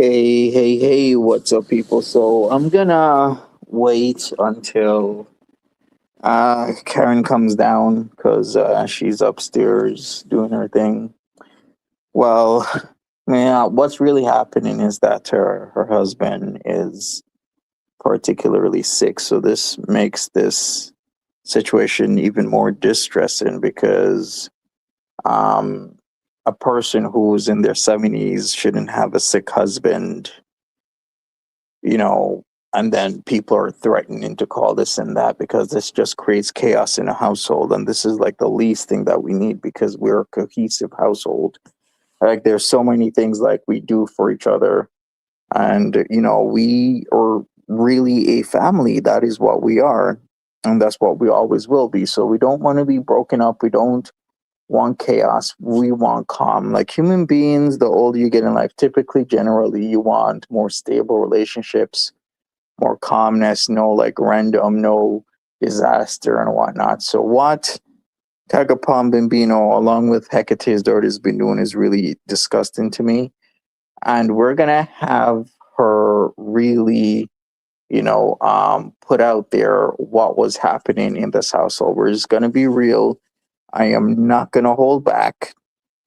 Hey, what's up, people? So I'm gonna wait until Karen comes down because she's upstairs doing her thing. Well, yeah, what's really happening is that her husband is particularly sick, so this makes this situation even more distressing because um, a person who's in their 70s shouldn't have a sick husband, you know, and then people are threatening to call this and that because this just creates chaos in a household. And this is like the least thing that we need because we're a cohesive household. Like there's so many things like we do for each other. And, we are really a family. That is what we are. And that's what we always will be. So we don't want to be broken up. We don't want chaos. We want calm. Like human beings, the older you get in life, typically, generally, you want more stable relationships, more calmness, no like random, no disaster and whatnot. So what Tigerpaw and Bambino, along with Hecate's daughter, has been doing is really disgusting to me. And we're gonna have her really, put out there what was happening in this household. We're just gonna be real. I am not gonna hold back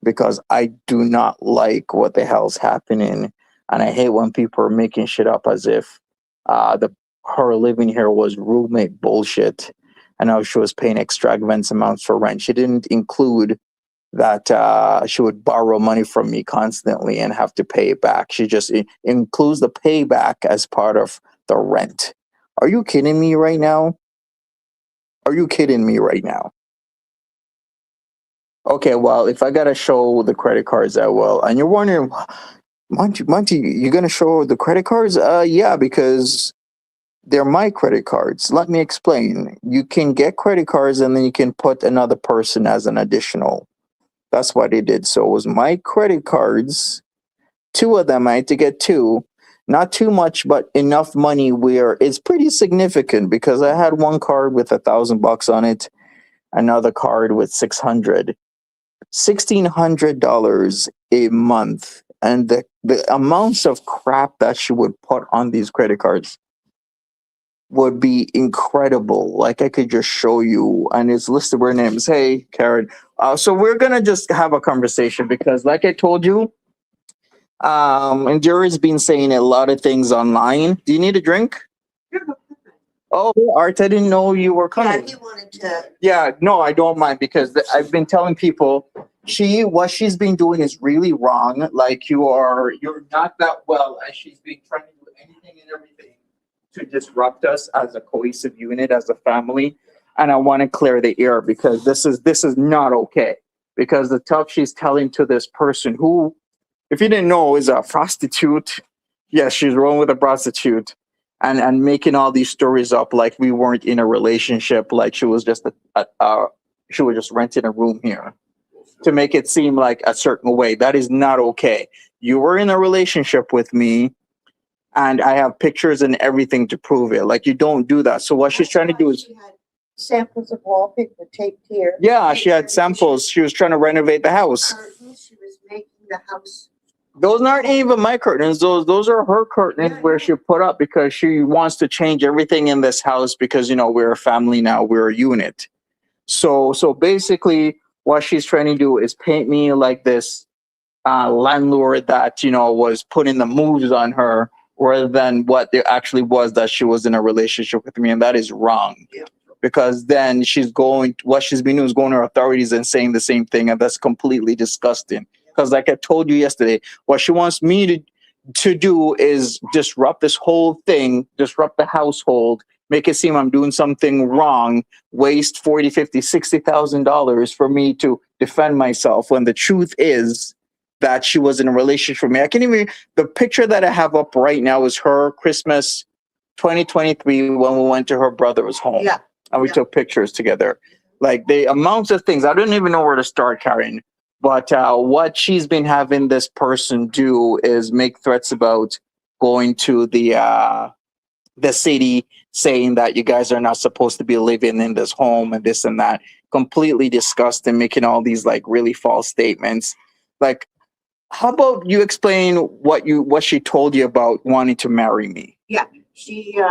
because I do not like what the hell's happening. And I hate when people are making shit up as if the her living here was roommate bullshit. I know she was paying extravagant amounts for rent. She didn't include that she would borrow money from me constantly and have to pay it back. She just includes the payback as part of the rent. Are you kidding me right now? Are you kidding me right now? Okay, well, if I gotta show the credit cards, I will. And you're wondering, Monty, you gonna show the credit cards? Yeah, because they're my credit cards. Let me explain. You can get credit cards and then you can put another person as an additional. That's what they did. So it was my credit cards, two of them. I had to get two. Not too much, but enough money where it's pretty significant because I had one card with $1,000 on it, another card with 600. $1,600 a month, and the amounts of crap that she would put on these credit cards would be incredible. Like I could just show you, and it's listed her names. Hey, Karen. So we're gonna just have a conversation because, like I told you, and Jerry's been saying a lot of things online. Do you need a drink? Oh, Art, I didn't know you were Yeah, coming. he wanted to. Yeah, no, I don't mind because I've been telling people what she's been doing is really wrong. Like you're not that well, and she's been trying to do anything and everything to disrupt us as a cohesive unit, as a family. And I want to clear the air because this is not okay. Because the stuff she's telling to this person who, if you didn't know, is a prostitute. Yes, she's rolling with a prostitute and making all these stories up like we weren't in a relationship, like she was just she was just renting a room here to make it seem like a certain way. That is not okay. You were in a relationship with me, and I have pictures and everything to prove it. Like you don't do that. So what she's trying to do is, She had samples of wallpaper taped here. yeah, she had samples. She was trying to renovate the house. Curtains. She was making the house. Those aren't even my curtains. Those are her curtains Yeah, where she put up because she wants to change everything in this house because we're a family now, we're a unit. So basically, what she's trying to do is paint me like this landlord that was putting the moves on her, rather than what there actually was, that she was in a relationship with me, and that is wrong. Yeah. Because then what she's been doing is going to authorities and saying the same thing, and that's completely disgusting. Because like I told you yesterday, what she wants me to do is disrupt this whole thing, disrupt the household, make it seem I'm doing something wrong, waste 40, 50, $60,000 for me to defend myself, when the truth is that she was in a relationship with me. I can't even, the picture that I have up right now is her Christmas 2023 when we went to her brother's home. Yeah. And we took pictures together. Like the amounts of things, I don't even know where to start, Karen. But what she's been having this person do is make threats about going to the city, saying that you guys are not supposed to be living in this home and this and that. Completely disgusting, making all these like really false statements. Like how about you explain what she told you about wanting to marry me? Yeah, she,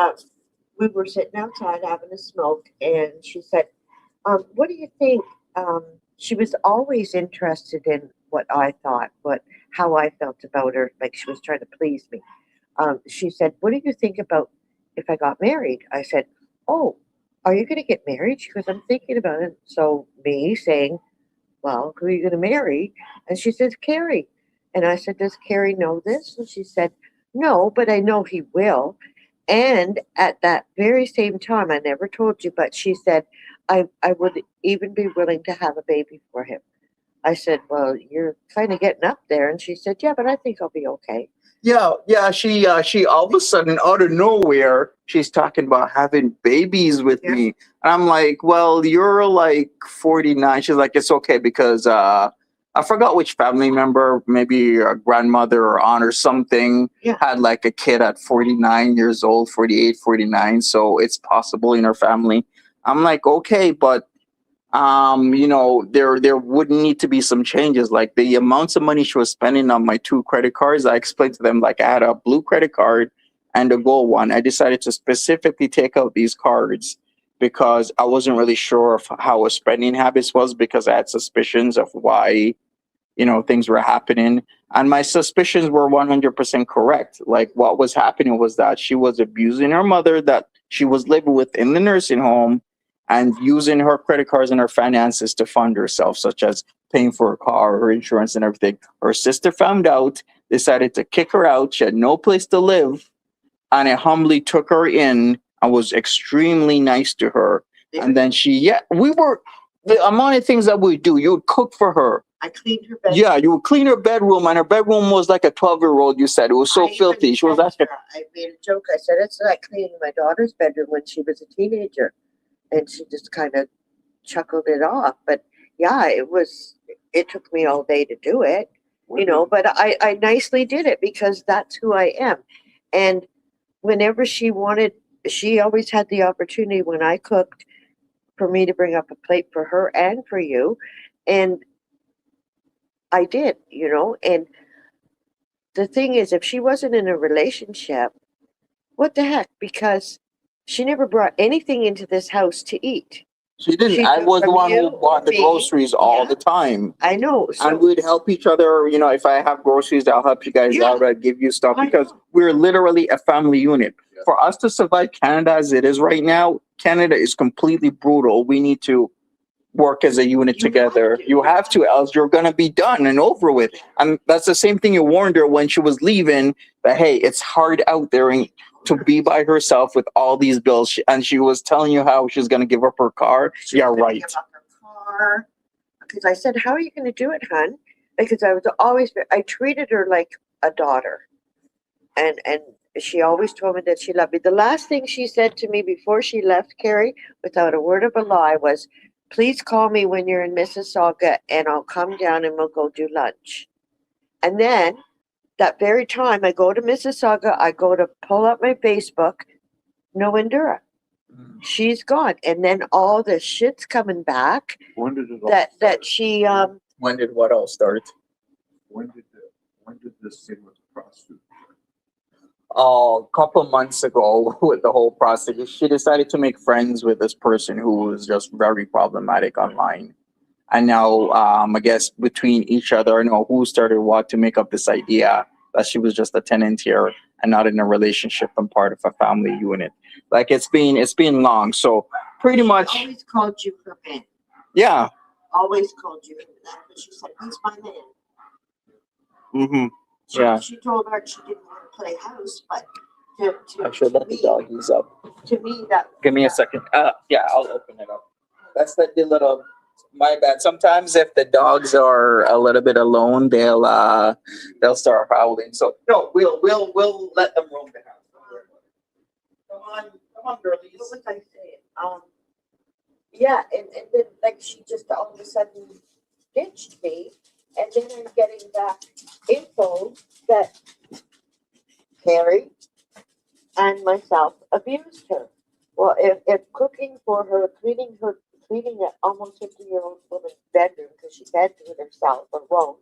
we were sitting outside having a smoke, and she said, what do you think? She was always interested in what I thought, how I felt about her, like she was trying to please me. She said, "What do you think about if I got married?" I said, "Oh, are you going to get married?" She goes, "I'm thinking about it." So me saying, "Well, who are you going to marry?" And she says, "Carrie." And I said, "Does Carrie know this?" And she said, "No, but I know he will." And at that very same time, I never told you, but she said, I would even be willing to have a baby for him. I said, "Well, you're kind of getting up there." And she said, "Yeah, but I think I'll be okay." Yeah. She all of a sudden out of nowhere, she's talking about having babies with Yeah. me, and I'm like, well, you're like 49. She's like, it's okay because I forgot which family member, maybe a grandmother or aunt or something, Yeah. had like a kid at 49 years old, 48, 49. So it's possible in her family. I'm like, okay, but there would need to be some changes, like the amounts of money she was spending on my two credit cards. I explained to them, like, I had a blue credit card and a gold one. I decided to specifically take out these cards because I wasn't really sure of how her spending habits was, because I had suspicions of why things were happening, and my suspicions were 100% correct. Like, what was happening was that she was abusing her mother that she was living with in the nursing home, and using her credit cards and her finances to fund herself, such as paying for her car, her insurance, and everything. Her sister found out, decided to kick her out. She had no place to live, and I humbly took her in. I was extremely nice to her. Yeah. And then the amount of things that we do, you would cook for her. I cleaned her bedroom. Yeah, you would clean her bedroom, and her bedroom was like a 12-year-old, you said. It was so I filthy. even She was text asking, her. I made a joke. I said, "It's like cleaning my daughter's bedroom when she was a teenager." And she just kind of chuckled it off. But yeah, it took me all day to do it, but I nicely did it because that's who I am. And whenever she always had the opportunity when I cooked for me to bring up a plate for her and for you. And I did, and the thing is, if she wasn't in a relationship, what the heck? Because she never brought anything into this house to eat. she didn't. She I took was the from one you who or bought the me. groceries all Yeah. the time. I know. And So we'd help each other. If I have groceries, I'll help you guys Yeah. out. I'd give you stuff I because know. we're literally a family unit. For us to survive Canada as it is right now, Canada is completely brutal. We need to work as a unit You have together. to. You have to, else you're gonna be done and over with. And that's the same thing you warned her when she was leaving. That, hey, it's hard out there and to be by herself with all these bills. And she was telling you how she's gonna give up her car. She Yeah, was gonna right. give up her car. Because I said, "How are you going to do it, hon?" Because I treated her like a daughter, and she always told me that she loved me. The last thing she said to me before she left, Carrie, without a word of a lie, was, "Please call me when you're in Mississauga, and I'll come down and we'll go do lunch." And then that very time, I go to Mississauga, I go to pull up my Facebook, no Endura. She's gone, and then all the shit's coming back. When did it all That start? she When did what all start? When did this thing with the prostitute? A couple months ago, with the whole process, she decided to make friends with this person who was just very problematic online. And now, I guess between each other, I know who started what to make up this idea that she was just a tenant here and not in a relationship and part of a family unit. Like, it's been long. So pretty much, always called you her man. yeah. Always called you. That's what she said. He's my man. Mm-hmm. She, Yeah. she told her she didn't want to play house, but I should let the doggies up. to me that Give me a second. Yeah, I'll open it up. That's the little. My bad. Sometimes if the dogs are a little bit alone, they'll start howling. So no, we'll let them roam the house. Come on, what girlies. was I saying? Yeah, and then like she just all of a sudden ditched me, and then I'm getting back info that Carrie and myself abused her. Well, if cooking for her, cleaning an almost 50-year-old woman's bedroom because she can't do it herself or won't,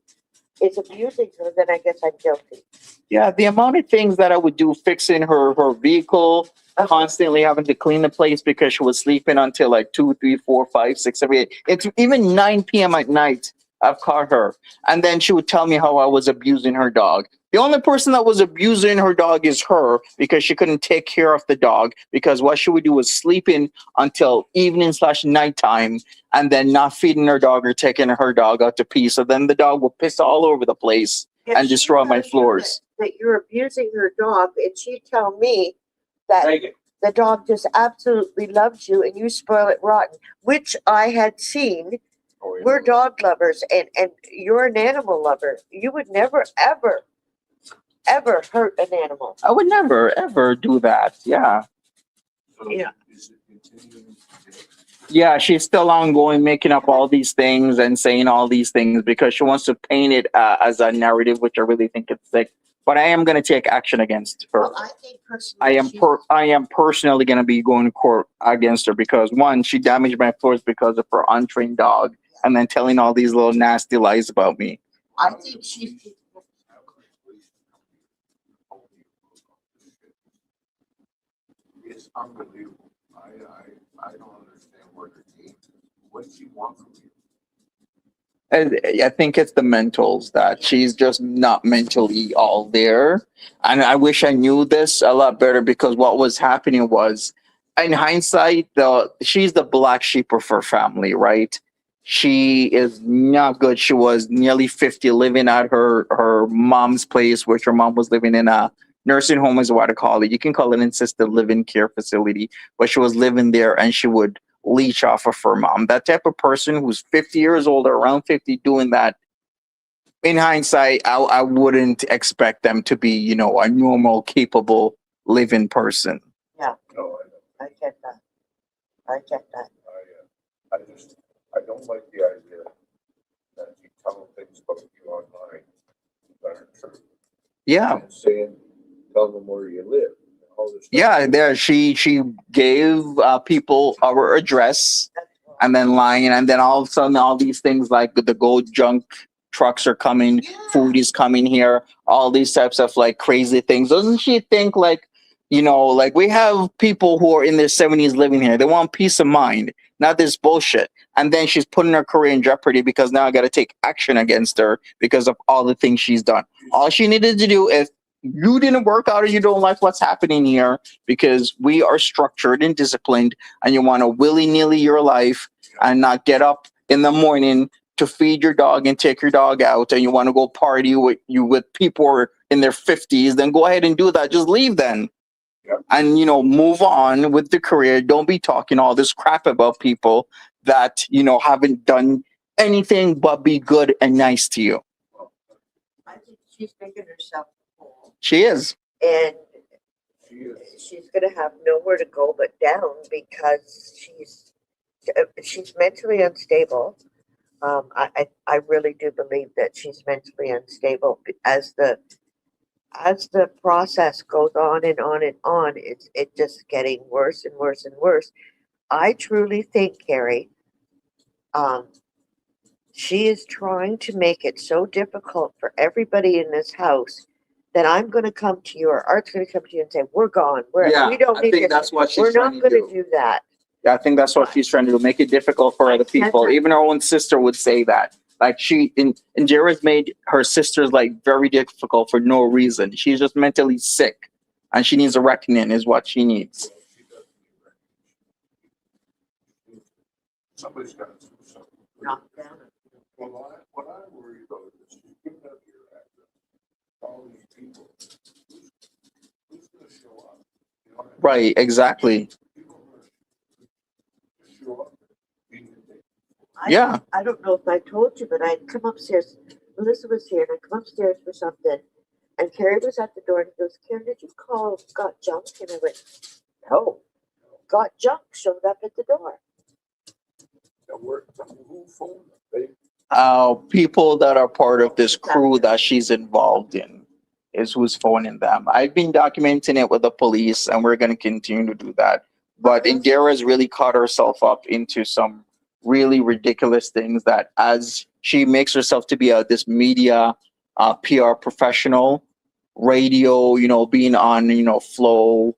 is abusing her, then I guess I'm guilty. Yeah, the amount of things that I would do fixing her vehicle, constantly having to clean the place because she was sleeping until like 2, 3, 4, 5, 6, 7, 8. It's even 9 p.m. at night. I've caught her. And then she would tell me how I was abusing her dog. The only person that was abusing her dog is her because she couldn't take care of the dog because what she would do was sleeping until evening/nighttime and then not feeding her dog or taking her dog out to pee. So then the dog will piss all over the place If and she destroy my tells you floors. that you're abusing her dog, and she tell me that the dog just absolutely loves you and you spoil it rotten, which I had seen. Oh, yeah. We're dog lovers, and you're an animal lover. You would never, ever, ever hurt an animal. I would never, ever do that. Yeah. So Yeah. is it continuing today? Yeah, she's still ongoing, making up all these things and saying all these things because she wants to paint it as a narrative, which I really think it's sick. But I am going to take action against her. Well, I think personally, I am personally going to be going to court against her because one, she damaged my floors because of her untrained dog, and then telling all these little nasty lies about me. I think she's. It's unbelievable. I don't understand what her game is. What does she want from you? I think it's the mentals that she's just not mentally all there. And I wish I knew this a lot better because what was happening was, in hindsight, she's the black sheep of her family, right? She is not good. She was nearly 50 living at her mom's place, which her mom was living in a nursing home is what I call it. You can call it an assisted living care facility, but she was living there and she would leech off of her mom. That type of person who's 50 years old or around 50 doing that, in hindsight, I wouldn't expect them to be, a normal, capable, living person. Yeah, No, I get that. I get that. I don't like the idea that you tell things about you online that are true. Yeah. And saying, tell them where you live. And all this stuff. Yeah, there she gave people our address That's wrong. and then lying, and then all of a sudden all these things like the gold junk trucks are coming, food is coming here, all these types of like crazy things. Doesn't she think like, like we have people who are in their 70s living here, they want peace of mind, not this bullshit. And then she's putting her career in jeopardy because now I got to take action against her because of all the things she's done. All she needed to do is, you didn't work out or you don't like what's happening here because we are structured and disciplined and you want to willy-nilly your life and not get up in the morning to feed your dog and take your dog out, and you want to go party with people who are in their 50s, then go ahead and do that. Just leave then. Yep. And move on with the career. Don't be talking all this crap about people that haven't done anything but be good and nice to you. I think she's making herself whole. She is. And She is. she's going to have nowhere to go but down because she's mentally unstable. I really do believe that she's mentally unstable as the process goes on and on and on. It's just getting worse and worse and worse. I truly think, Carrie, she is trying to make it so difficult for everybody in this house that I'm going to come to you, or Art's going to come to you and say, "We're gone. We don't need this. That's what she's We're trying not to going to do. do that." Yeah, I think that's what she's trying to do. Make it difficult for other people. Even her own sister would say that. Like Indira's made her sisters like very difficult for no reason. She's just mentally sick, and she needs a reckoning. Is what she needs. Well, she doesn't need recognition. Somebody's got to do something. Knock down. Well, what I worry about is you give up your address, all these people, who's going to show up? You know what I mean? Right, exactly. People are going to show up. Yeah. I don't know if I told you, but I'd come upstairs. Melissa was here, and I come upstairs for something, and Carrie was at the door, and he goes, "Karen, did you call Got Junk?" And I went, "No, Got Junk showed up at the door." Who phoned them? People that are part of this crew that she's involved in is who's phoning them. I've been documenting it with the police, and we're going to continue to do that. But Indira's really caught herself up into some really ridiculous things that, as she makes herself to be this media PR professional, radio, being on, Flow,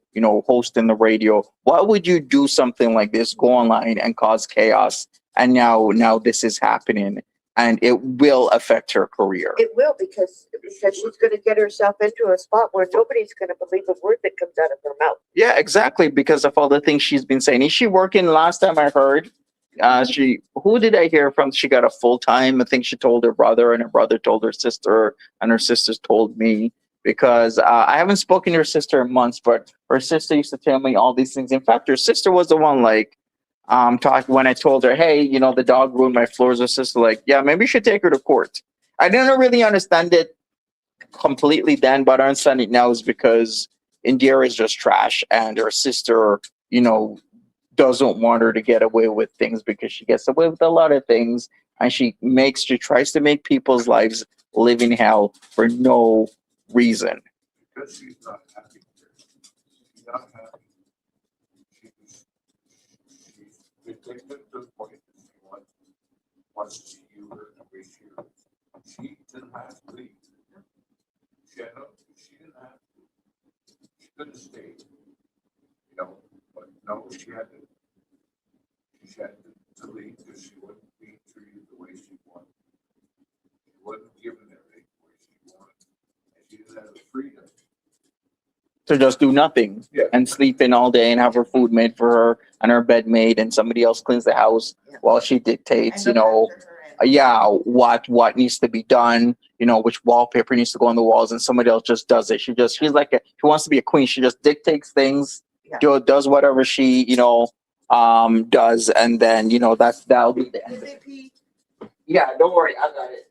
hosting the radio. Why would you do something like this, go online and cause chaos? And now this is happening, and it will affect her career. It will, because she's going to get herself into a spot where nobody's going to believe a word that comes out of her mouth. Yeah, exactly, because of all the things she's been saying. Is she working? Last time I heard, who did I hear from? She got a full time. I think she told her brother, and her brother told her sister, and her sisters told me. Because I haven't spoken to her sister in months, but her sister used to tell me all these things. In fact, her sister was the one talk when I told her, hey, the dog ruined my floors. Her sister yeah, maybe you should take her to court. I didn't really understand it completely then, but I understand it now is because Indira is just trash, and her sister, doesn't want her to get away with things because she gets away with a lot of things, and she tries to make people's lives live in hell for no reason. Because she's not happy here. She's not happy. She's been taken to the point that she wants to see you her the way she is. She didn't have to leave. She didn't have to. She could have stayed. But no, she had to leave because she wasn't being treated the way she wanted. She wasn't given everything the way she wanted. And she didn't have the freedom To just do nothing and sleep in all day and have her food made for her and her bed made, and somebody else cleans the house while she dictates, what needs to be done, which wallpaper needs to go on the walls, and somebody else just does it. She's she wants to be a queen. She just dictates things, does whatever she, does, and then, that'll be the end of it. Yeah, don't worry, I got it.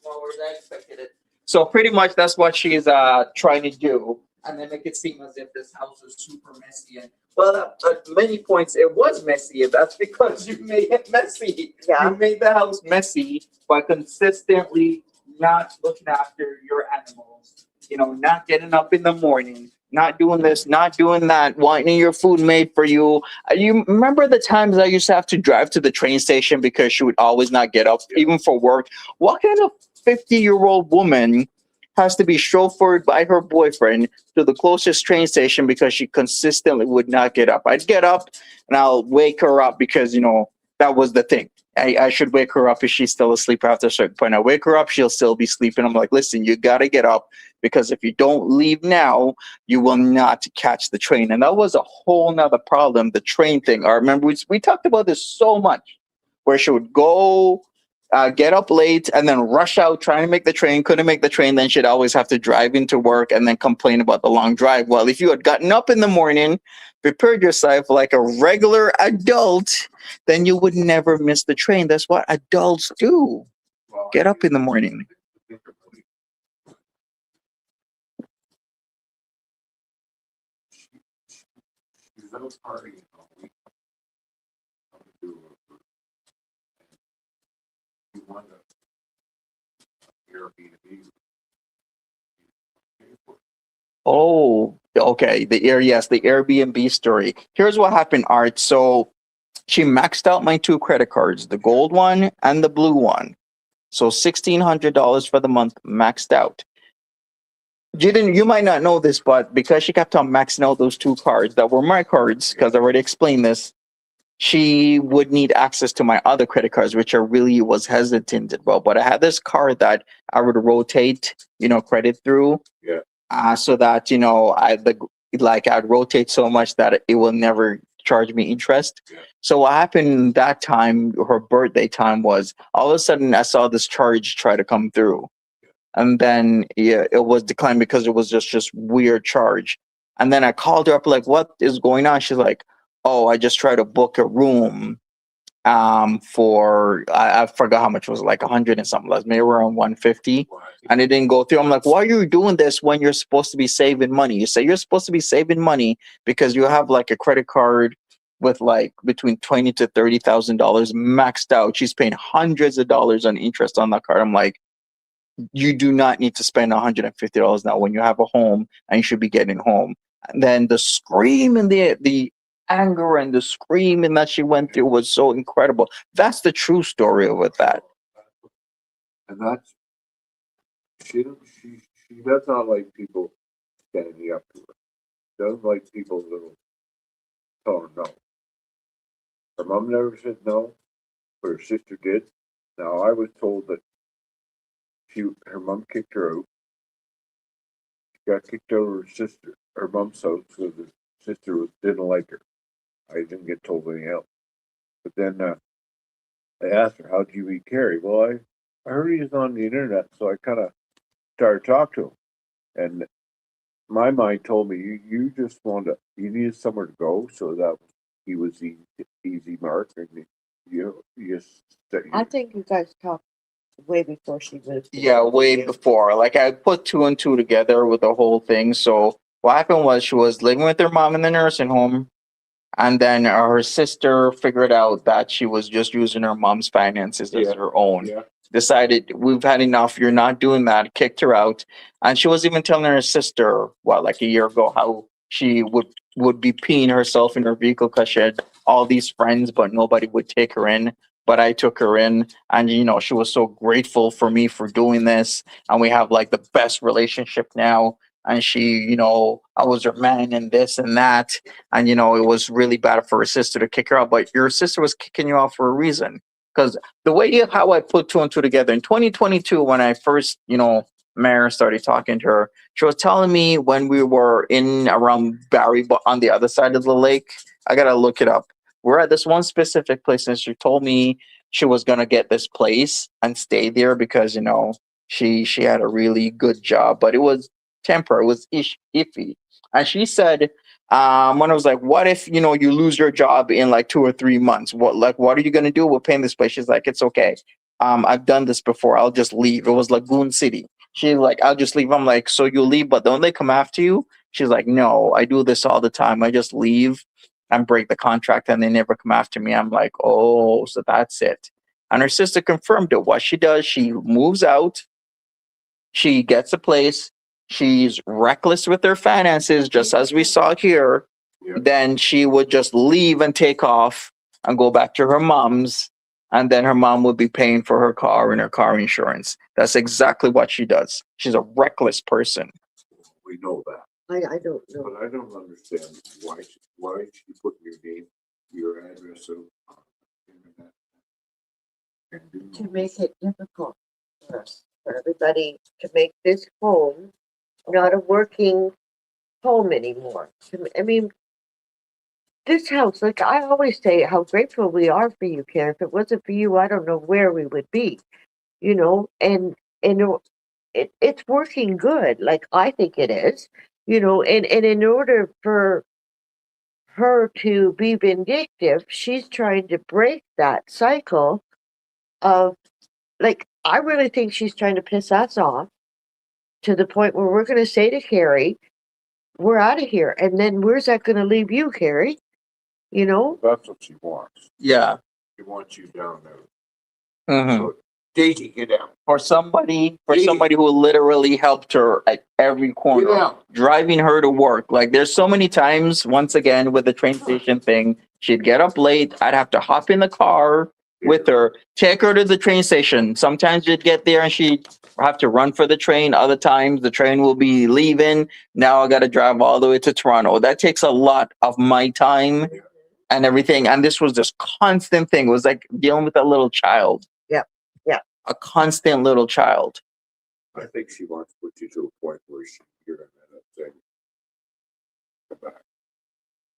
No worries, I expected it. So pretty much that's what she's trying to do. And then make it seem as if this house is super messy. And at many points it was messy. That's because you made it messy. Yeah. You made the house messy by consistently not looking after your animals. Not getting up in the morning, not doing this, not doing that, wanting your food made for you. You remember the times I used to have to drive to the train station because she would always not get up, even for work? What kind of 50-year-old woman has to be chauffeured by her boyfriend to the closest train station because she consistently would not get up? I'd get up and I'll wake her up because, that was the thing. I should wake her up if she's still asleep after a certain point. I wake her up, she'll still be sleeping. I'm like, listen, you got to get up because if you don't leave now, you will not catch the train. And that was a whole nother problem, the train thing. I remember we talked about this so much, where she would go get up late and then rush out trying to make the train, couldn't make the train, then she'd always have to drive into work and then complain about the long drive. Well, if you had gotten up in the morning, prepared yourself like a regular adult, then you would never miss the train. That's what adults do. Get up in the morning. She's at a party all week. You want to Airbnb. Oh, okay. The Airbnb story. Here's what happened, Art. So she maxed out my 2 credit cards, the gold one and the blue one. So $1,600 for the month maxed out. You might not know this, but because she kept on maxing out those 2 cards that were my cards, because I already explained this, she would need access to my other credit cards, which I really was hesitant about. But I had this card that I would rotate, credit through. Yeah. So that, I'd rotate so much that it will never charge me interest. Yeah. So what happened that time, her birthday time, was all of a sudden I saw this charge try to come through. And then it was declined because it was just weird charge. And then I called her up like, what is going on? She's like, oh, I just tried to book a room for I forgot how much it was, like 100 and something less, maybe around 150, and it didn't go through. I'm like, why are you doing this when you're supposed to be saving money? You say you're supposed to be saving money because you have like a credit card with like between $20,000 to $30,000 maxed out. She's paying hundreds of dollars on interest on that card. I'm like, you do not need to spend $150 now when you have a home and you should be getting home. And then the scream and the anger and the screaming that she went through was so incredible. That's the true story with that. And that's She does not like people standing up to her. Doesn't like people that'll tell her no. Her mom never said no, but her sister did. Now I was told that her mom kicked her out. She got kicked out of her mom's house, so the sister didn't like her. I didn't get told anything else. But then I asked her, "How'd you meet Carrie?" Well, I heard he was on the internet, so I kind of started talking to him, and my mind told me you just you needed somewhere to go, so that he was easy mark, and you just I think you guys talked way before she moved. Yeah, way before. Like I put two and two together with the whole thing. So what happened was she was living with her mom in the nursing home, and then her sister figured out that she was just using her mom's finances as Yeah. her own. yeah. Decided we've had enough. You're not doing that. Kicked her out, and she was even telling her sister, what, like a year ago, how she would be peeing herself in her vehicle because she had all these friends, but nobody would take her in. But I took her in, and she was so grateful for me for doing this, and we have like the best relationship now. And she, I was her man and this and that, and it was really bad for her sister to kick her out. But your sister was kicking you out for a reason, because the way how I put two and two together in 2022, when I first, Mary started talking to her, she was telling me when we were in around Barry, but on the other side of the lake. I gotta look it up. We're at this one specific place, and she told me she was gonna get this place and stay there because she had a really good job, but it was temporary. It was iffy, and she said when I was like, what if, you lose your job in like 2 or 3 months? What are you going to do? We're paying this place. She's like, it's okay. I've done this before. I'll just leave. It was Lagoon City. She's like, I'll just leave. I'm like, so you leave, but don't they come after you? She's like, no, I do this all the time. I just leave and break the contract and they never come after me. I'm like, oh, so that's it. And her sister confirmed it. What she does, she moves out, she gets a place. She's reckless with her finances, just as we saw here. Yeah. Then she would just leave and take off and go back to her mom's. And then her mom would be paying for her car and her car insurance. That's exactly what she does. She's a reckless person. We know that. I don't know. But I don't understand why she put your name, your address on the internet. And To make it difficult for us, for everybody to make this home not a working home anymore. I mean, this house, like I always say, how grateful we are for you, Karen. If it wasn't for you, I don't know where we would be, and it's working good. Like I think it is, and in order for her to be vindictive, she's trying to break that cycle of, like, I really think she's trying to piss us off to the point where we're going to say to Carrie, we're out of here. And then where's that going to leave you, Carrie? that's what she wants. Yeah. She wants you down there. Mhm. So, Daisy, get down. For somebody Gee. who literally helped her at every corner, Get out. driving her to work. Like there's so many times, once again, with the train station thing, she'd get up late. I'd have to hop in the car with her, take her to the train station. Sometimes you'd get there and she'd have to run for the train. Other times the train will be leaving. Now I got to drive all the way to Toronto. That takes a lot of my time and everything. And this was this constant thing. It was like dealing with a little child. Yeah. A constant little child. I think she wants to put you to a point where you're going to say, come back.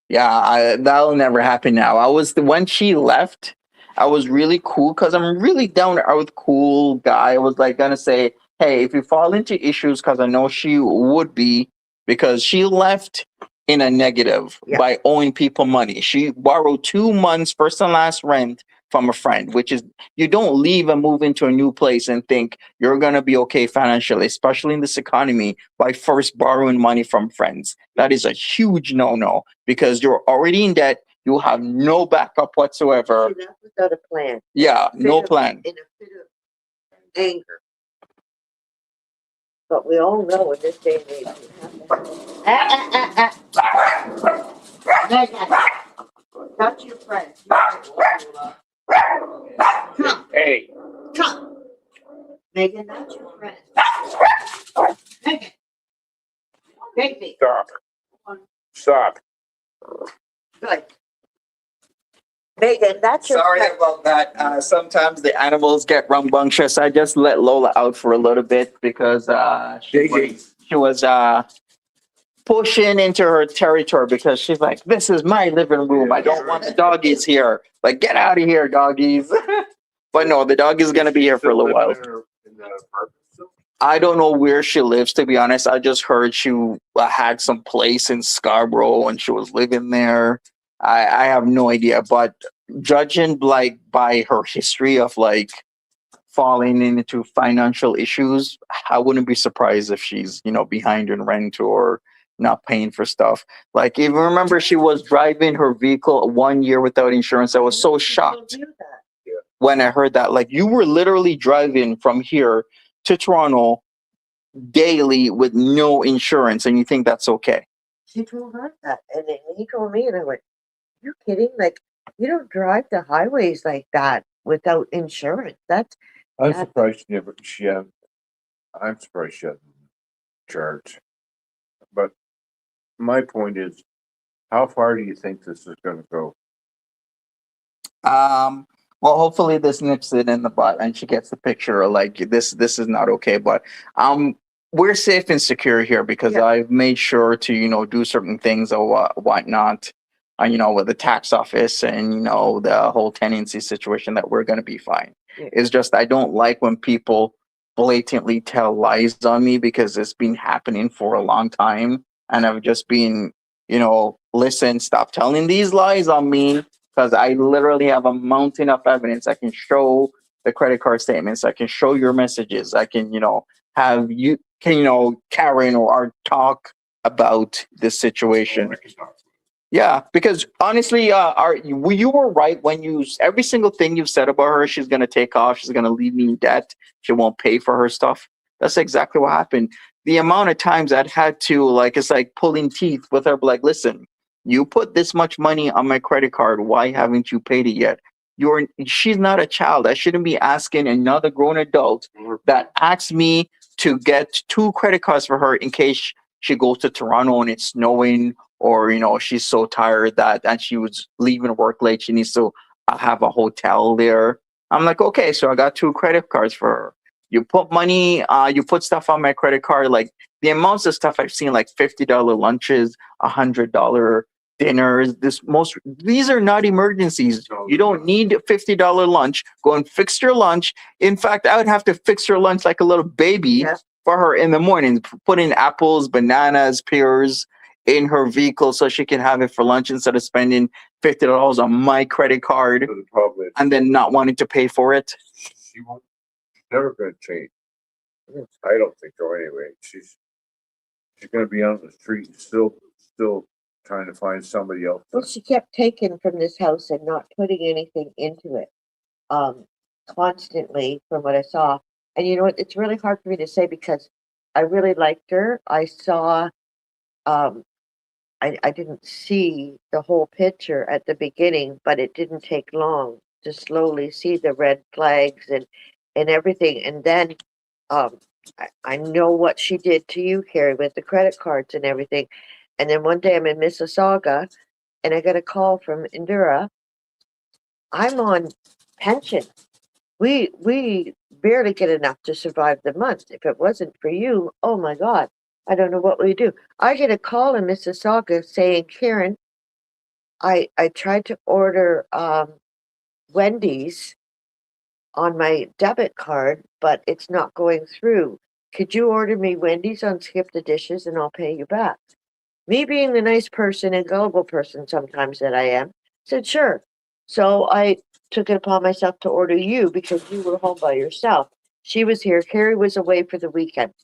Yeah, that'll never happen now. When she left, I was really cool because I'm really down to earth, cool guy. I was like gonna say, hey, if you fall into issues, because I know she would be, because she left in a negative Yeah. by owing people money. She borrowed 2 months first and last rent from a friend, which is, you don't leave and move into a new place and think you're gonna be okay financially, especially in this economy, by first borrowing money from friends. That is a huge no-no because you're already in debt. You have no backup whatsoever. She left without a plan. Yeah, no plan. In a fit of anger. But we all know in this day and age, you have to have Megan, that's your friend. Hey, Come. Megan, that's your friend. Megan. Baby. Stop. Stop. Good. Megan, that's your Sorry friend. about that. Sometimes the animals get rambunctious. I just let Lola out for a little bit because she was pushing into her territory because she's like, "This is my living room. I don't want the doggies here. Like, get out of here, doggies." But no, the dog is gonna be here for a little while. I don't know where she lives, to be honest. I just heard she had some place in Scarborough and she was living there. I have no idea, but judging like by her history of like falling into financial issues, I wouldn't be surprised if she's, behind in rent or not paying for stuff. Like, even remember, she was driving her vehicle 1 year without insurance. I was so shocked People do that. when I heard that. Like, you were literally driving from here to Toronto daily with no insurance, and you think that's okay? She told her that, and then he told me, and I went, "You kidding? Like, you don't drive the highways like that without insurance. That's I'm That's- surprised I'm surprised she hasn't charged. But my point is, how far do you think this is gonna go? Well, hopefully this nips it in the butt and she gets the picture. Like, this is not okay. But we're safe and secure here because Yeah. I've made sure to do certain things or whatnot. With the tax office and the whole tenancy situation, that we're gonna be fine. Yeah. It's just I don't like when people blatantly tell lies on me because it's been happening for a long time, and I've just been listen, stop telling these lies on me, because I literally have a mountain of evidence. I can show the credit card statements. I can show your messages. I can, have you, Karen or Art talk about this situation. Yeah, because honestly, you were right when every single thing you've said about her. She's gonna take off. She's gonna leave me in debt. She won't pay for her stuff. That's exactly what happened. The amount of times I'd had to, like, it's like pulling teeth with her. Like, listen, you put this much money on my credit card. Why haven't you paid it yet? She's not a child. I shouldn't be asking another grown adult that asked me to get 2 credit cards for her in case she goes to Toronto and it's snowing, or she's so tired that and she was leaving work late, she needs to have a hotel there. I'm like, okay, so I got 2 credit cards for her. You put money, you put stuff on my credit card, like the amounts of stuff I've seen, like $50 lunches, $100 dinners. These are not emergencies. You don't need a $50 lunch. Go and fix your lunch. In fact, I would have to fix her lunch like a little baby. Yeah. For her in the morning, put in apples, bananas, pears in her vehicle so she can have it for lunch instead of spending $50 on my credit card So the problem is, and then not wanting to pay for it. she won't, never gonna change. I don't think so anyway. She's gonna be on the street still trying to find somebody else. Well, she kept taking from this house and not putting anything into it, constantly from what I saw. And you know what? It's really hard for me to say because I really liked her. I saw, I didn't see the whole picture at the beginning, but it didn't take long to slowly see the red flags and everything. And then, I know what she did to you, Carrie, with the credit cards and everything. And then one day I'm in Mississauga and I got a call from Indira. I'm on pension. We barely get enough to survive the month. If it wasn't for you, oh my God, I don't know what we do. I get a call in Mississauga saying, Karen, I tried to order Wendy's on my debit card, but it's not going through. Could you order me Wendy's on Skip the Dishes and I'll pay you back? Me being the nice person and gullible person sometimes that I am, said sure. So I took it upon myself to order you because you were home by yourself. She was here. Carrie was away for the weekend.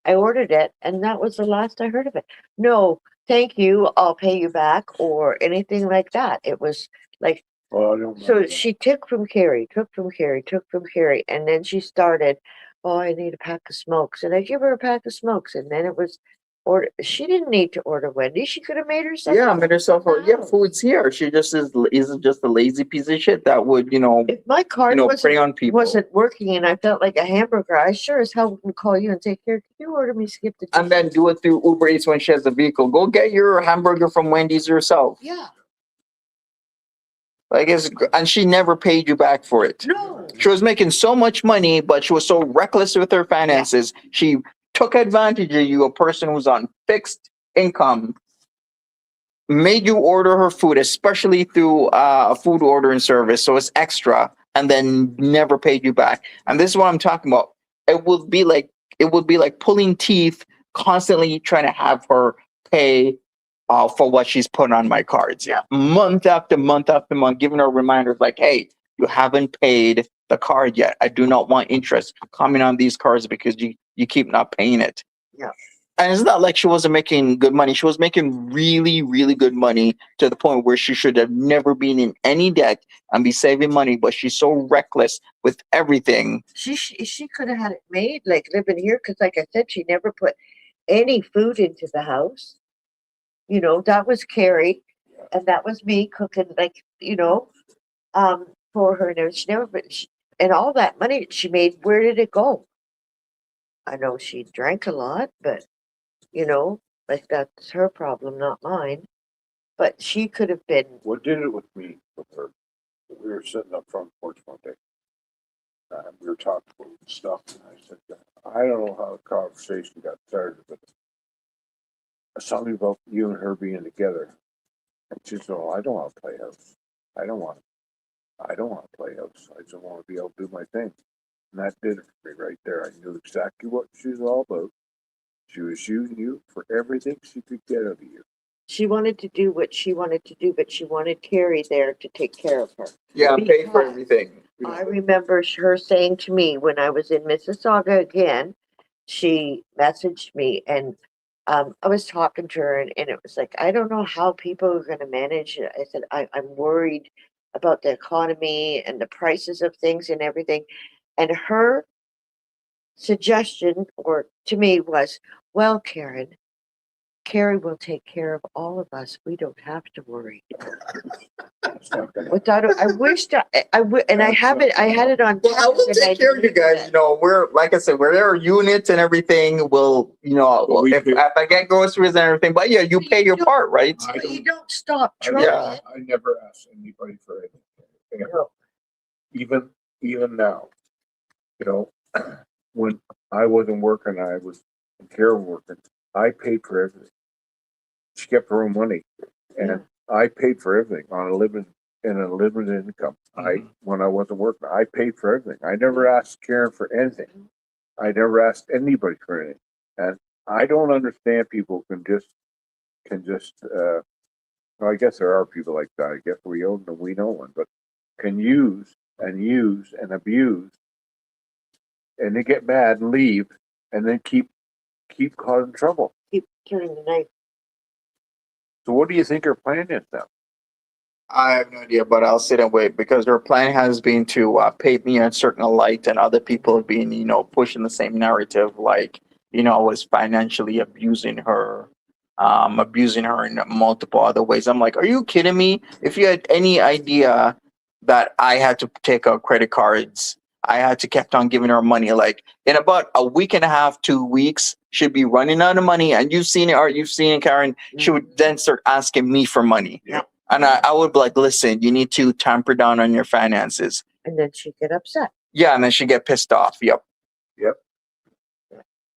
I ordered it, and that was the last I heard of it. No, thank you. I'll pay you back or anything like that. It was like, Well, I don't so know. she took from Carrie, took from Carrie, took from Carrie, and then she started, oh, I need a pack of smokes. And I give her a pack of smokes. And then it was, order. She didn't need to order Wendy's. She could have made herself. Yeah, I made herself. Yeah, house. food's here. She just isn't just a lazy piece of shit that would If my card prey on people. wasn't working and I felt like a hamburger, I sure as hell would call you and say, "Here, can you order me skip the?" And then do it through Uber Eats when she has a vehicle. Go get your hamburger from Wendy's yourself. Yeah. Like and she never paid you back for it. No. She was making so much money, but she was so reckless with her finances. Yeah. She took advantage of you, a person who's on fixed income, made you order her food, especially through a food ordering service, so it's extra, and then never paid you back. And this is what I'm talking about. It would be like pulling teeth, constantly trying to have her pay for what she's put on my cards. Yeah, month after month after month, giving her reminders like, "Hey, you haven't paid the card yet. I do not want interest coming on these cards because you keep not paying it." Yeah. And it's not like she wasn't making good money. She was making really, really good money to the point where she should have never been in any debt and be saving money. But she's so reckless with everything. She could have had it made, like living here, because like I said, she never put any food into the house. That was Carrie, and that was me cooking, like, for her. And she never, and all that money that she made, where did it go? I know she drank a lot, but like that's her problem, not mine. But she could have been. What did it with me with her? We were sitting up front porch one day. We were talking about stuff, and I said, I don't know how the conversation got started, but something about you and her being together. And she said, "Oh, I don't want to play house. I don't want to play house. I just want to be able to do my thing." And that did it for me right there. I knew exactly what she was all about. She was using you for everything she could get out of you. She wanted to do what she wanted to do, but she wanted Carrie there to take care of her. Yeah, pay for everything. I remember her saying to me when I was in Mississauga again, she messaged me, and I was talking to her, and it was like, I don't know how people are going to manage it. I said, I'm worried about the economy and the prices of things and everything. And her suggestion, or to me, was, well, Karen, Carrie will take care of all of us. We don't have to worry. Without, I wished I would, and I have it. I had it on. Well, I will take care of you guys. We're like I said, we're there units and everything. We'll, if I get groceries and everything, but yeah, you pay your part, right? You don't stop trying. I never ask anybody for anything. No. Even now, when I wasn't working, I was in care working. I paid for everything. She kept her own money, and I paid for everything on a limited income. Mm-hmm. When I wasn't working, I paid for everything. I never asked Karen for anything. I never asked anybody for anything, and I don't understand people can just. Well, I guess there are people like that. I guess we own them, we know one, but can use and abuse, and they get mad and leave, and then keep causing trouble. Keep turning the knife. So what do you think her plan is now? I have no idea, but I'll sit and wait because her plan has been to paint me in a certain light, and other people have been, pushing the same narrative, like, I was financially abusing her in multiple other ways. I'm like, are you kidding me? If you had any idea that I had to take out credit cards, I had to kept on giving her money. Like in about a week and a half, 2 weeks, she'd be running out of money, and you've seen it, Karen. She would then start asking me for money. Yeah. And I would be like, listen, you need to tamper down on your finances. And then she'd get upset. Yeah, and then she'd get pissed off. Yep.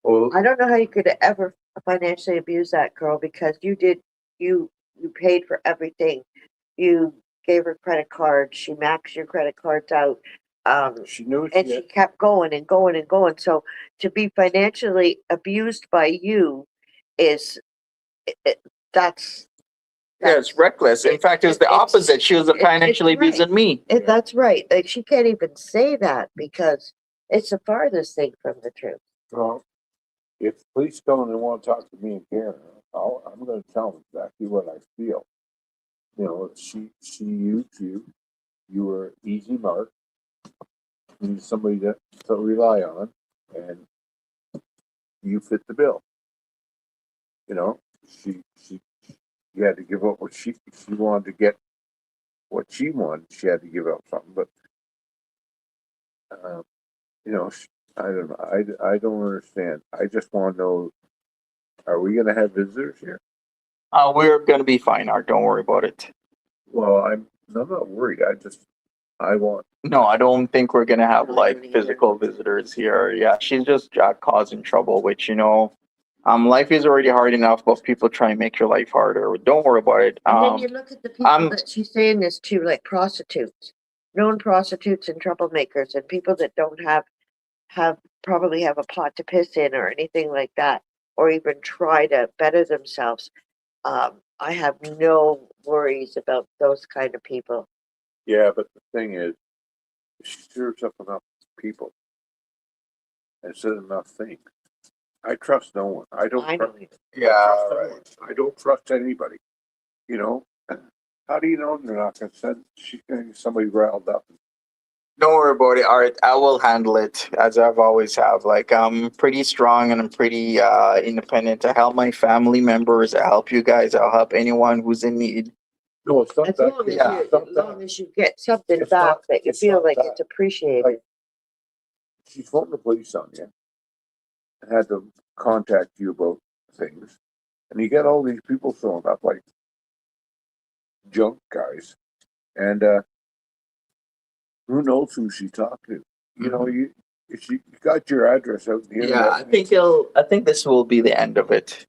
Well, I don't know how you could ever financially abuse that girl, because you paid for everything. You gave her credit cards. She maxed your credit cards out. She knew she kept going and going and going. So to be financially abused by you that's it's reckless. In fact, it was the opposite. She was financially abusing me. That's right. Like, she can't even say that because it's the farthest thing from the truth. Well, if the police come and want to talk to me and Karen, I'm going to tell them exactly what I feel. She used you. You were an easy mark. You need somebody to rely on, and you fit the bill. you know, she had to give up what she wanted to get what she wanted. She had to give up something, but you know, I don't know. I don't understand. I just want to know: are we going to have visitors here? We're gonna be fine, Art. Don't worry about it. Well, I'm not worried. I want. No, I don't think we're gonna have No, I like don't either. physical visitors here. Yeah, she's just causing trouble, which life is already hard enough, but people try and make your life harder. Don't worry about it. And then you look at the people I'm- that she's saying this to, like prostitutes, known prostitutes and troublemakers, and people that don't probably have a pot to piss in or anything like that, or even try to better themselves. I have no worries about those kind of people. Yeah, but the thing is, she serves up enough people and says enough things. I trust no one. I don't I know. trust. Yeah, trust no right. one. I don't trust anybody. You know, how do you know they're not going to send? She's going to get somebody riled up. Don't worry about it, Art. I will handle it as I've always have. Like I'm pretty strong and I'm pretty independent. I help my family members. I help you guys. I'll help anyone who's in need. No, it's not As that. long as yeah, you, it's not as long that. as you get something It's back not- that you it's feel not like that. it's appreciated. Like, she's phoning the police on you and had to contact you about things, and you get all these people showing up like junk guys, and who knows who she talked to? You know, you got your address out in the internet. Yeah, I think this will be the end of it.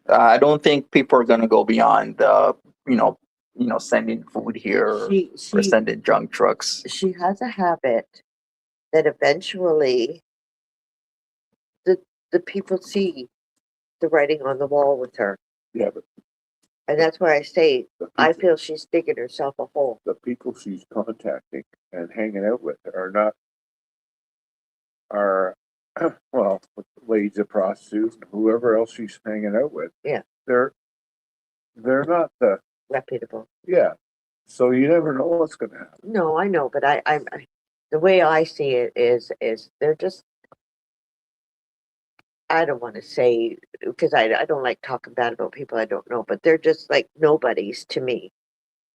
I don't think people are gonna go beyond sending food here or She sending junk trucks. she has a habit that eventually the people see the writing on the wall with her. Yeah, but And that's why I say the I people, feel she's digging herself a hole. the people she's contacting and hanging out with are not are well, ladies, the prostitutes, and whoever else she's hanging out with. Yeah. they're not the Reputable. yeah. So you never know what's going to happen. No, I know, but the way I see it is they're just, I don't want to say, because I don't like talking bad about people I don't know, but they're just like nobodies to me.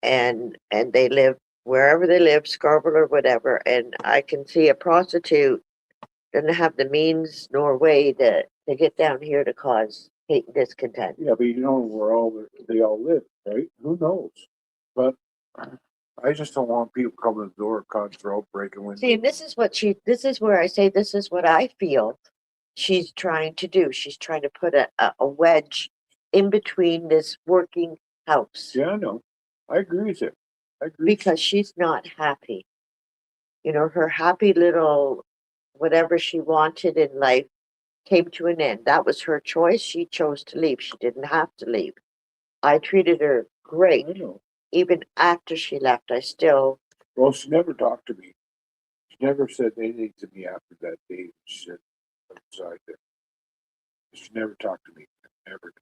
And they live wherever they live, Scarborough or whatever, and I can see a prostitute doesn't have the means nor way to get down here to cause hate and discontent. Yeah, but you know where they all live, right? Who knows? But I just don't want people coming to the door, cutting throat, breaking windows. See, and this is where I say this is what I feel she's trying to do. She's trying to put a wedge in between this working house. Yeah, I know. I agree with you. I agree. Because she's not happy. You know, her happy little whatever she wanted in life came to an end. That was her choice. She chose to leave. She didn't have to leave. I treated her great. I know. Even after she left, I still. Well, she never talked to me. She never said anything to me after that day. She said outside there. She never talked to me. Never.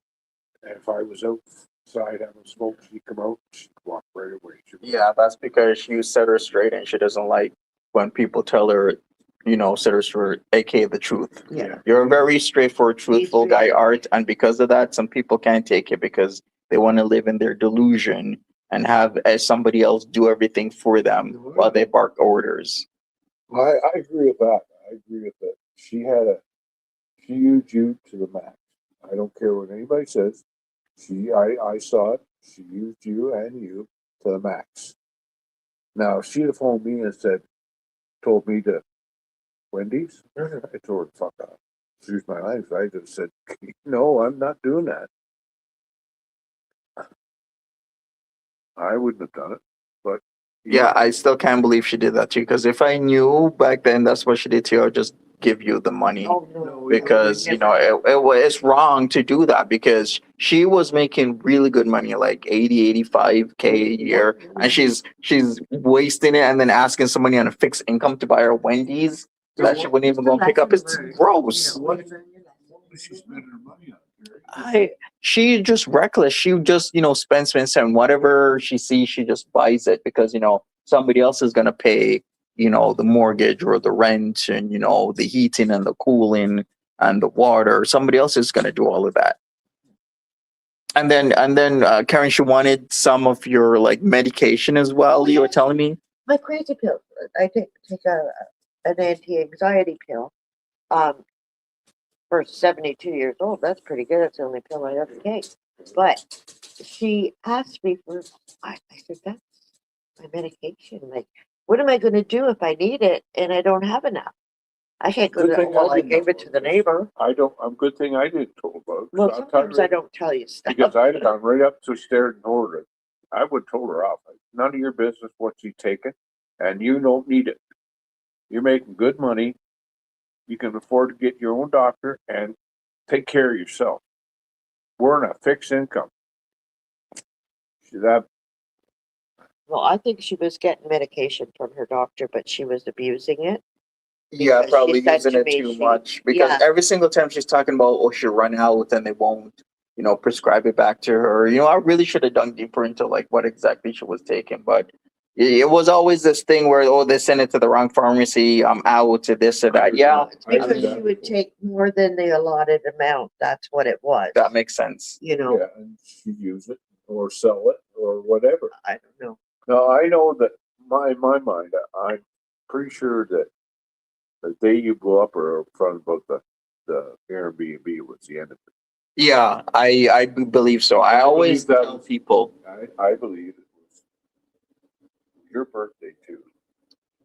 And if I was outside having smoke, she'd come out. She'd walk right away. Yeah, that's because you set her straight and she doesn't like when people tell her, set her straight, aka the truth. Yeah. You're a very straightforward, truthful He's guy, Art, and because of that, some people can't take it because they want to live in their delusion and have somebody else do everything for them while they bark orders. I agree with that. I agree with that. She used you to the max. I don't care what anybody says. I saw it. She used you and you to the max. Now, if she'd have phoned me and told me to Wendy's, I told her, fuck off. Excuse my life. I just said, no, I'm not doing that. I wouldn't have done it, but Yeah, I still can't believe she did that to you because if I knew back then that's what she did to you, I'd just give you the money. Oh no. Because it's wrong to do that because she was making really good money, like 85K a year, and she's wasting it and then asking somebody on a fixed income to buy her Wendy's that she wouldn't even go and pick up. It's gross. what was she spending her money on? She just reckless. She just spend whatever she sees. She just buys it because somebody else is gonna pay the mortgage or the rent and the heating and the cooling and the water. Somebody else is gonna do all of that. And then Karen, she wanted some of your like medication as well. You were telling me. My crazy pill. I take an anti-anxiety pill. Um, for 72 years old, that's pretty good. That's the only pill I ever take. But she asked me for, I said, that's my medication. Like, what am I going to do if I need it and I don't have enough? I can't go Good to, thing well, I I didn't gave know it to the neighbor. I'm good thing I didn't told about it. Well, I'll tell sometimes you I don't tell you stuff. because I'd have gone right up to stairs and told her. I would told her off. None of your business what you taking, and you don't need it. You're making good money. You can afford to get your own doctor and take care of yourself. We're in a fixed income. That Well, I think she was getting medication from her doctor, but she was abusing it. Yeah, Because she probably said using to it me, too she- much because yeah. every single time she's talking about, oh, she'll run out and they won't, prescribe it back to her. I really should have dug deeper into like what exactly she was taking, but it was always this thing where, oh, they sent it to the wrong pharmacy. I'm out to this or that. Yeah, It's I because did she would take more than the allotted amount. That's what it was. that makes sense. You know, yeah, and she use it or sell it or whatever. I don't know. No, I know that my mind. I'm pretty sure that the day you blew up or front about the Airbnb was the end of it. Yeah, I believe so. I always believe that tell was- people. I believe it was your birthday too,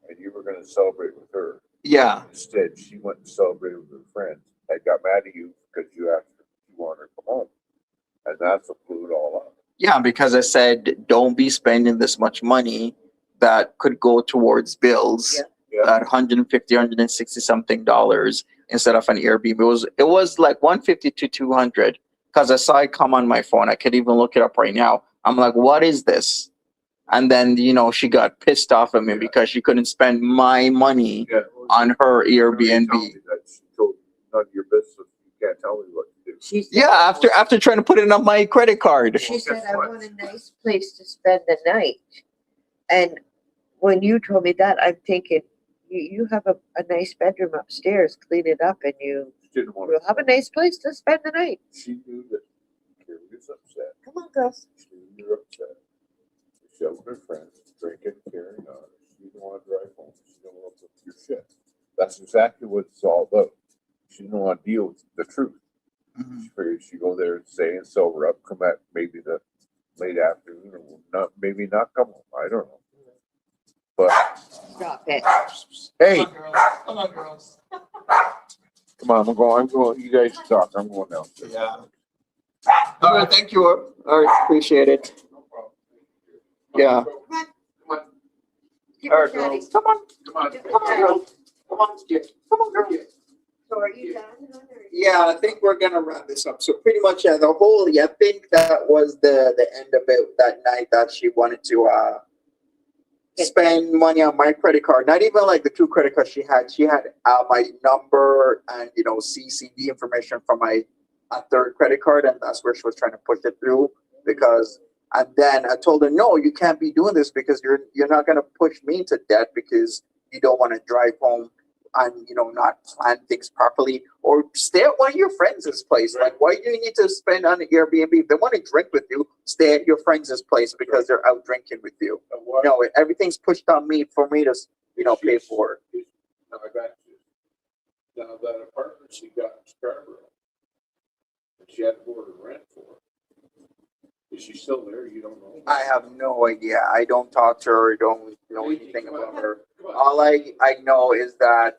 and you were going to celebrate with her. Yeah, Instead, she went and celebrated with her friends and got mad at you because you asked her if you wanted her to come home, and that's what blew it all up. yeah, because I said don't be spending this much money that could go towards bills. Yeah. At 150, 160 something dollars instead of an Airbnb. It was like 150 to 200 because I saw it come on my phone. I could even look it up right now. I'm like, what is this? And then she got pissed off at me Yeah. because she couldn't spend my money Yeah. on her She Airbnb. told me that she told you, none of your business. You can't tell me what to do. She said, Yeah, after trying to put it on my credit card. she Well, said, guess I what? want a nice place to spend the night. And when you told me that, I'm thinking, you have a nice bedroom upstairs, clean it up, and She didn't want you'll have a nice place to spend the night. She knew that Carrie was upset. Come on, girls. She knew you were upset. She was with her friends, drinking, carrying on. She didn't want to drive home. She didn't want to put your shit. That's exactly what it's all about. She didn't want to deal with the truth. Mhm. She figured she'd go there and stay and sober up, come back maybe the late afternoon or not, maybe not come home. I don't know. But Stop it. hey, Come on, girls. come on, I'm going. You guys talk. I'm going down. Yeah. All right, thank you. All right, appreciate it. No problem. Yeah. Come on. Come on. Give All her right, Daddy. girls. Come on. Come on. Come on, girls. Come on. Come on, girls. So are you done? Yeah, I think we're gonna wrap this up. So pretty much, yeah, I think that was the end of it that night that she wanted to spend money on my credit card. Not even like the two credit cards she had. She had my number and CCD information from my third credit card, and that's where she was trying to push it through because. And then I told her, no, you can't be doing this because you're not gonna push me into debt because you don't want to drive home and not plan things properly or stay at one of your friends' place. Like, why do you need to spend on an Airbnb? If they want to drink with you, stay at your friends' place because they're out drinking with you. No, everything's pushed on me for me to pay for it. Now I got you. Now that apartment she got in Scarborough, and she had to go to rent for it. Is she still there? You don't know. I have no idea. I don't talk to her. I don't know anything about her. All I know is that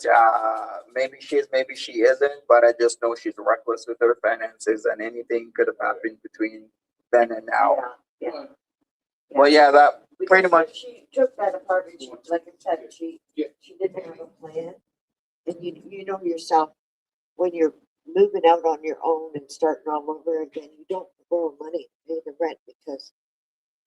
maybe she is, maybe she isn't, but I just know she's reckless with her finances and anything could have happened between then and now. Yeah. Well, yeah, that pretty Because much. She took that apartment. She, like I said, she didn't have a plan, and you know yourself when you're moving out on your own and starting all over again. You don't borrow money to pay the rent because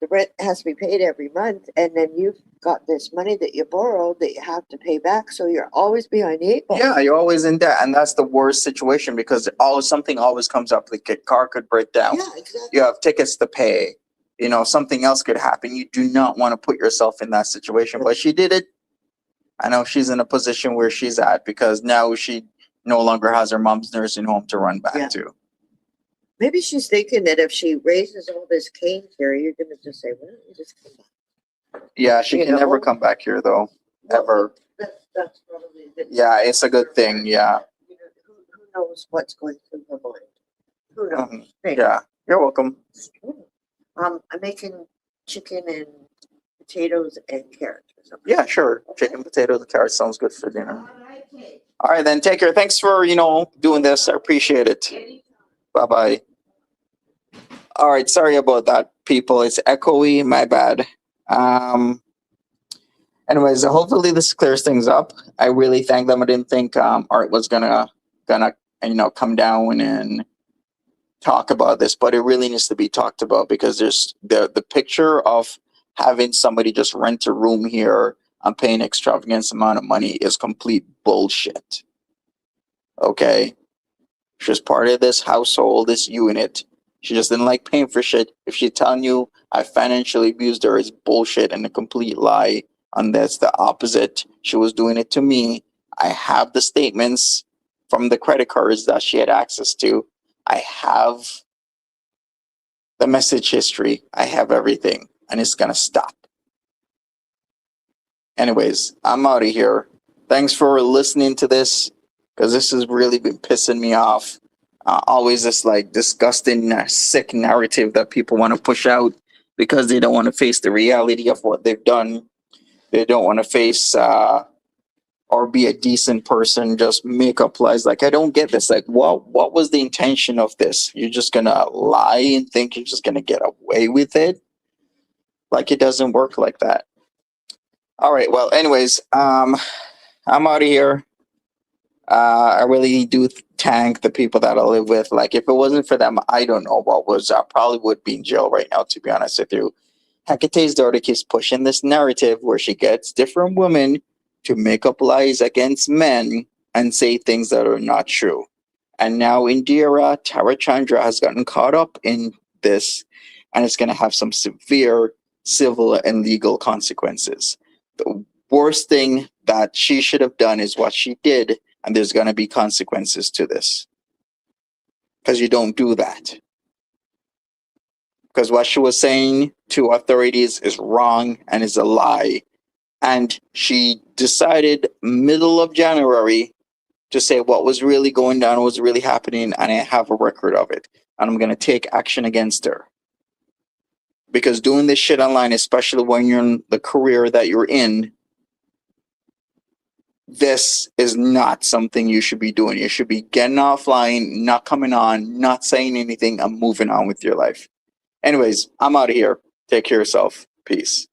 the rent has to be paid every month, and then you've got this money that you borrowed that you have to pay back. So you're always behind the eight ball. Yeah, you're always in debt, and that's the worst situation because something always comes up. Like a car could break down. Yeah, exactly. You have tickets to pay. Something else could happen. You do not want to put yourself in that situation, but she did it. I know she's in a position where she's at because now she no longer has her mom's nursing home to run back Yeah. to. Maybe she's thinking that if she raises all this cane here, you're gonna just say, well, you just come back. Yeah, she You can never know? come back here though. Ever. That's probably a good. Yeah, it's a good thing. Yeah. You know, who knows what's going through her mind? Who knows? Mhm. Maybe. Yeah. You're welcome. I'm making chicken and potatoes and carrots or something. Yeah, sure. Chicken, potatoes, and carrots sounds good for dinner. All right, then. Take care. Thanks for doing this. I appreciate it. Bye bye. All right. Sorry about that, people. It's echoey. My bad. Um. Anyways, hopefully this clears things up. I really thank them. I didn't think Art was gonna come down and talk about this, but it really needs to be talked about because there's the picture of having somebody just rent a room here and paying extravagant amount of money is complete bullshit. Okay, she's part of this household, this unit. She just didn't like paying for shit. If she's telling you I financially abused her, it's bullshit and a complete lie. And that's the opposite. She was doing it to me. I have the statements from the credit cards that she had access to. I have the message history. I have everything. And it's going to stop. Anyways, I'm out of here. Thanks for listening to this because this has really been pissing me off. Always this like disgusting, sick narrative that people want to push out because they don't want to face the reality of what they've done. They don't want to face or be a decent person, just make up lies. Like, I don't get this. Like, what was the intention of this? You're just going to lie and think you're just going to get away with it? Like, it doesn't work like that. All right. Well, anyways, I'm out of here. I really do thank the people that I live with. Like, if it wasn't for them, I don't know what was. I probably would be in jail right now, to be honest with you. Hecate's daughter keeps pushing this narrative where she gets different women to make up lies against men and say things that are not true. And now Indira Tarachandra has gotten caught up in this, and it's going to have some severe civil and legal consequences. The worst thing that she should have done is what she did, and there's going to be consequences to this. Because you don't do that. Because what she was saying to authorities is wrong and is a lie. And she decided middle of January to say what was really going down, what was really happening, and I have a record of it. And I'm going to take action against her. Because doing this shit online, especially when you're in the career that you're in, this is not something you should be doing. You should be getting offline, not coming on, not saying anything, and moving on with your life. Anyways, I'm out of here. Take care of yourself. Peace.